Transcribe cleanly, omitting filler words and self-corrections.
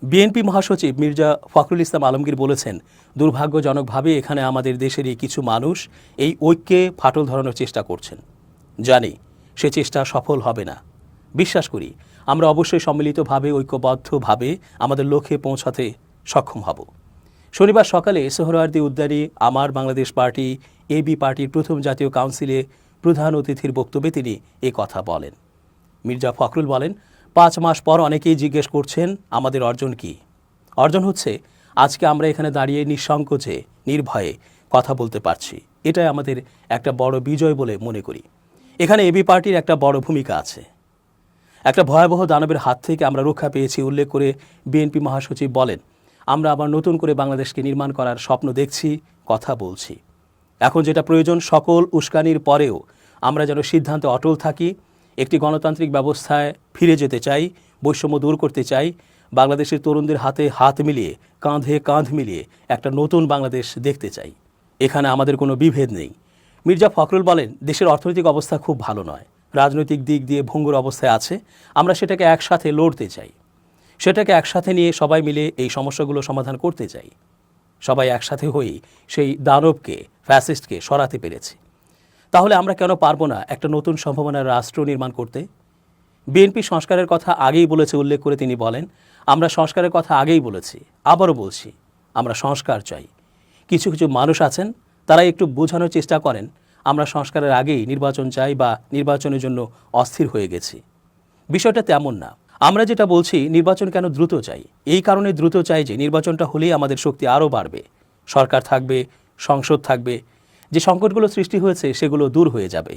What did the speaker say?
BNP মহাসচিব মির্জা ফখরুল ইসলাম আলমগীর বলেছেন, দুর্ভাগ্যজনকভাবে এখানে আমাদের দেশেরই কিছু মানুষ এই ঐক্যে ফাটল ধরানোর চেষ্টা করছেন। জানি সে চেষ্টা সফল হবে না। বিশ্বাস করি আমরা অবশ্যই সম্মিলিতভাবে ঐক্যবদ্ধভাবে আমাদের লক্ষ্যে পৌঁছাতে সক্ষম হব। শনিবার সকালে সোহরাওয়ার্দী উদ্যানে আমার বাংলাদেশ পার্টি এবি পার্টির প্রথম জাতীয় কাউন্সিলে প্রধান অতিথির বক্তব্যে তিনি এ কথা বলেন। মির্জা ফখরুল বলেন, 5 মাস পর অনেকেই জিজ্ঞেস করছেন আমাদের অর্জন কি। অর্জন হচ্ছে আজকে আমরা এখানে দাঁড়িয়ে নিঃসংকোচে নির্ভয়ে কথা বলতে পারছি। এটাই আমাদের একটা বড় বিজয় বলে মনে করি। এখানে এবি পার্টির একটা বড় ভূমিকা আছে। একটা ভয়াবহ দানবের হাত থেকে আমরা রক্ষা পেয়েছি উল্লেখ করে বিএনপি মহাসচিব বলেন, আমরা আবার নতুন করে বাংলাদেশকে নির্মাণ করার স্বপ্ন দেখছি, কথা বলছি। এখন যেটা প্রয়োজন, সকল উস্কানির পরেও আমরা যেন সিদ্ধান্তে অটল থাকি। একটি গণতান্ত্রিক ব্যবস্থায় ফিরে যেতে চাই, বৈষম্য দূর করতে চাই, বাংলাদেশের তরুণদের হাতে হাত মিলিয়ে কাঁধে কাঁধ মিলিয়ে একটা নতুন বাংলাদেশ দেখতে চাই। এখানে আমাদের কোনো বিভেদ নেই। মির্জা ফখরুল বলেন, দেশের অর্থনৈতিক অবস্থা খুব ভালো নয়, রাজনৈতিক দিক দিয়ে ভঙ্গুর অবস্থায় আছে। আমরা সেটাকে একসাথে লড়তে চাই, সেটাকে একসাথে নিয়ে সবাই মিলে এই সমস্যাগুলো সমাধান করতে চাই। সবাই একসাথে হয়েই সেই দানবকে, ফ্যাসিস্টকে সরাতে পেরেছি। তাহলে আমরা কেন পারবো না একটা নতুন সম্ভাবনার রাষ্ট্র নির্মাণ করতে? বিএনপি সংস্কারের কথা আগেই বলেছে উল্লেখ করে তিনি বলেন, আমরা সংস্কারের কথা আগেই বলেছি, আবারও বলছি, আমরা সংস্কার চাই। কিছু কিছু মানুষ আছেন, তারা একটু বোঝানোর চেষ্টা করেন আমরা সংস্কারের আগেই নির্বাচন চাই বা নির্বাচনের জন্য অস্থির হয়ে গেছি। বিষয়টা তেমন না। আমরা যেটা বলছি, নির্বাচন কেন দ্রুত চাই, এই কারণে দ্রুত চাই যে নির্বাচনটা হলেই আমাদের শক্তি আরও বাড়বে, সরকার থাকবে, সংসদ থাকবে, যে সংকটগুলো সৃষ্টি হয়েছে সেগুলো দূর হয়ে যাবে।